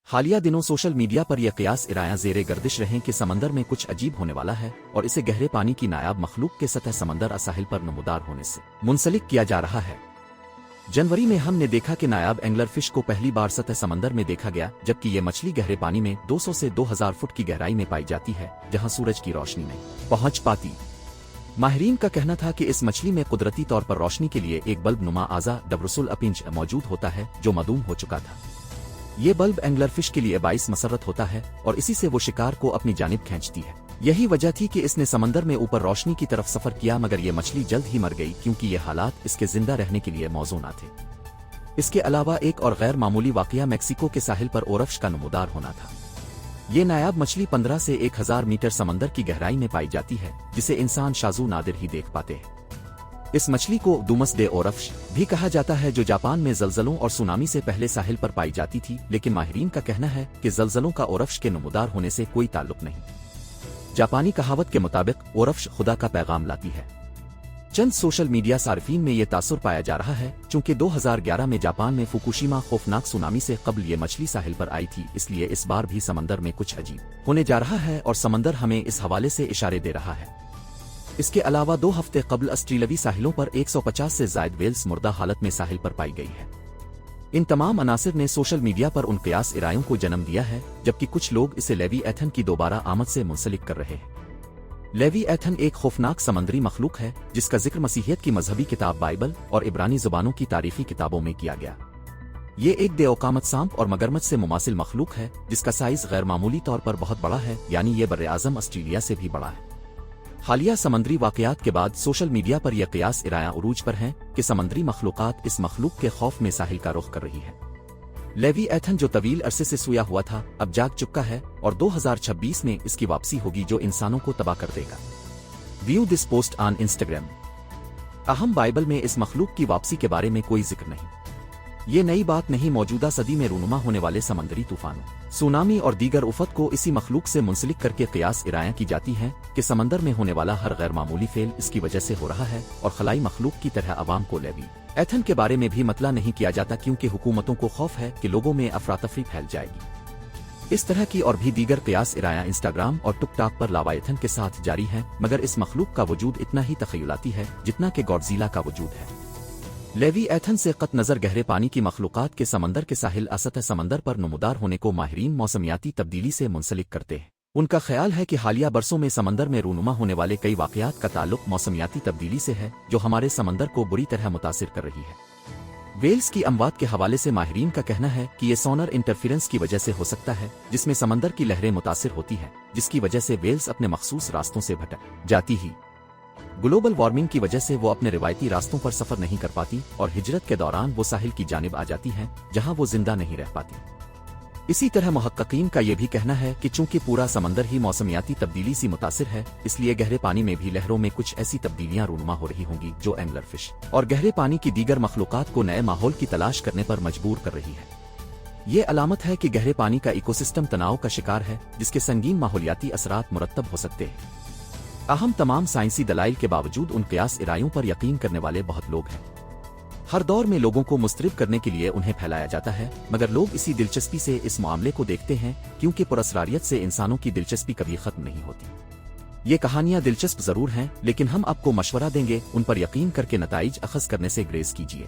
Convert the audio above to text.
حالیہ دنوں social media پر یہ قیاس ارائیاں زیر گردش رہیں کہ سمندر میں کچھ عجیب ہونے والا ہے اور اسے گہرے پانی کی نایاب مخلوق کے سطح سمندر ساحل پر نمودار ہونے سے منسلک کیا جا رہا ہے۔ جنوری میں ہم نے دیکھا کہ نایاب اینگلر فش کو پہلی بار سطح سمندر میں دیکھا گیا، جبکہ یہ مچھلی گہرے پانی میں 200 سے 2000 فٹ کی گہرائی میں پائی جاتی ہے، جہاں سورج کی روشنی نہیں پہنچ پاتی۔ ماہرین کا کہنا تھا کہ اس مچھلی میں قدرتی طور پر روشنی کے لیے ایک بلب نما اعضا ڈبرسل اپنج موجود ہوتا ہے جو معدوم ہو چکا تھا۔ یہ بلب اینگلر فش کے لیے باعث مسرت ہوتا ہے اور اسی سے وہ شکار کو اپنی جانب کھینچتی ہے۔ یہی وجہ تھی کہ اس نے سمندر میں اوپر روشنی کی طرف سفر کیا، مگر یہ مچھلی جلد ہی مر گئی کیونکہ یہ حالات اس کے زندہ رہنے کے لیے موزوں نہ تھے۔ اس کے علاوہ ایک اور غیر معمولی واقعہ میکسیکو کے ساحل پر اورفش کا نمودار ہونا تھا۔ یہ نایاب مچھلی 15 سے 1000 میٹر سمندر کی گہرائی میں پائی جاتی ہے، جسے انسان شاذ و نادر ہی دیکھ پاتے ہیں۔ اس مچھلی کو ڈومس ڈے اورفش بھی کہا جاتا ہے، جو جاپان میں زلزلوں اور سونامی سے پہلے ساحل پر پائی جاتی تھی، لیکن ماہرین کا کہنا ہے کہ زلزلوں کا اورفش کے نمودار ہونے سے کوئی تعلق نہیں۔ جاپانی کہاوت کے مطابق اورفش خدا کا پیغام لاتی ہے۔ چند سوشل میڈیا صارفین میں یہ تاثر پایا جا رہا ہے چونکہ 2011 میں جاپان میں فوکوشیما خوفناک سونامی سے قبل یہ مچھلی ساحل پر آئی تھی، اس لیے اس بار بھی سمندر میں کچھ عجیب ہونے جا رہا ہے اور سمندر ہمیں اس حوالے سے اشارے دے رہا ہے۔ اس کے علاوہ 2 ہفتے قبل آسٹریلوی ساحلوں پر 150 سے زائد ویلز مردہ حالت میں ساحل پر پائی گئی ہے۔ ان تمام عناصر نے سوشل میڈیا پر ان قیاس ارائیوں کو جنم دیا ہے، جبکہ کچھ لوگ اسے لیوی ایتھن کی دوبارہ آمد سے منسلک کر رہے ہیں۔ لیوی ایتھن ایک خوفناک سمندری مخلوق ہے جس کا ذکر مسیحیت کی مذہبی کتاب بائبل اور عبرانی زبانوں کی تاریخی کتابوں میں کیا گیا۔ یہ ایک دے اوقامت سانپ اور مگرمچھ سے مماثل مخلوق ہے جس کا سائز غیر معمولی طور پر بہت بڑا ہے، یعنی یہ براعظم آسٹریلیا سے بھی بڑا ہے۔ حالیہ سمندری واقعات کے بعد سوشل میڈیا پر یہ قیاس ارائیاں عروج پر ہیں کہ سمندری مخلوقات اس مخلوق کے خوف میں ساحل کا رخ کر رہی ہے۔ لیوی ایتھن جو طویل عرصے سے سویا ہوا تھا اب جاگ چکا ہے اور 2026 میں اس کی واپسی ہوگی جو انسانوں کو تباہ کر دے گا۔ View this post on Instagram. اہم بائبل میں اس مخلوق کی واپسی کے بارے میں کوئی ذکر نہیں۔ یہ نئی بات نہیں، موجودہ صدی میں رونما ہونے والے سمندری طوفانوں، سونامی اور دیگر افت کو اسی مخلوق سے منسلک کر کے قیاس ارائیاں کی جاتی ہیں کہ سمندر میں ہونے والا ہر غیر معمولی فعل اس کی وجہ سے ہو رہا ہے، اور خلائی مخلوق کی طرح عوام کو لیوی ایتھن کے بارے میں بھی مطلع نہیں کیا جاتا کیونکہ حکومتوں کو خوف ہے کہ لوگوں میں افراتفری پھیل جائے گی۔ اس طرح کی اور بھی دیگر قیاس ارائیاں انسٹاگرام اور ٹک ٹاک پر لاوایتھن کے ساتھ جاری ہیں، مگر اس مخلوق کا وجود اتنا ہی تخیلاتی ہے جتنا کہ گاڈزیلا کا وجود ہے۔ لیوی ایتھن سے قط نظر گہرے پانی کی مخلوقات کے سمندر کے ساحل سطح سمندر پر نمودار ہونے کو ماہرین موسمیاتی تبدیلی سے منسلک کرتے ہیں۔ ان کا خیال ہے کہ حالیہ برسوں میں سمندر میں رونما ہونے والے کئی واقعات کا تعلق موسمیاتی تبدیلی سے ہے جو ہمارے سمندر کو بری طرح متاثر کر رہی ہے۔ ویلز کی اموات کے حوالے سے ماہرین کا کہنا ہے کہ یہ سونر انٹرفیرنس کی وجہ سے ہو سکتا ہے، جس میں سمندر کی لہریں متاثر ہوتی ہیں، جس کی وجہ سے ویلز اپنے مخصوص راستوں سے بھٹک جاتی ہی۔ گلوبل وارمنگ کی وجہ سے وہ اپنے روایتی راستوں پر سفر نہیں کر پاتی اور ہجرت کے دوران وہ ساحل کی جانب آ جاتی ہیں جہاں وہ زندہ نہیں رہ پاتی۔ اسی طرح محققین کا یہ بھی کہنا ہے کہ چونکہ پورا سمندر ہی موسمیاتی تبدیلی سے متاثر ہے، اس لیے گہرے پانی میں بھی لہروں میں کچھ ایسی تبدیلیاں رونما ہو رہی ہوں گی جو اینگلر فش اور گہرے پانی کی دیگر مخلوقات کو نئے ماحول کی تلاش کرنے پر مجبور کر رہی ہے۔ یہ علامت ہے کہ گہرے پانی کا ایکو سسٹم تناؤ کا شکار ہے جس کے سنگین ماحولیاتی اثرات مرتب ہو سکتے ہیں۔ اہم تمام سائنسی دلائل کے باوجود ان قیاس ارائیوں پر یقین کرنے والے بہت لوگ ہیں۔ ہر دور میں لوگوں کو مضطرب کرنے کے لیے انہیں پھیلایا جاتا ہے، مگر لوگ اسی دلچسپی سے اس معاملے کو دیکھتے ہیں کیونکہ پراسراریت سے انسانوں کی دلچسپی کبھی ختم نہیں ہوتی۔ یہ کہانیاں دلچسپ ضرور ہیں، لیکن ہم آپ کو مشورہ دیں گے ان پر یقین کر کے نتائج اخذ کرنے سے گریز کیجیے۔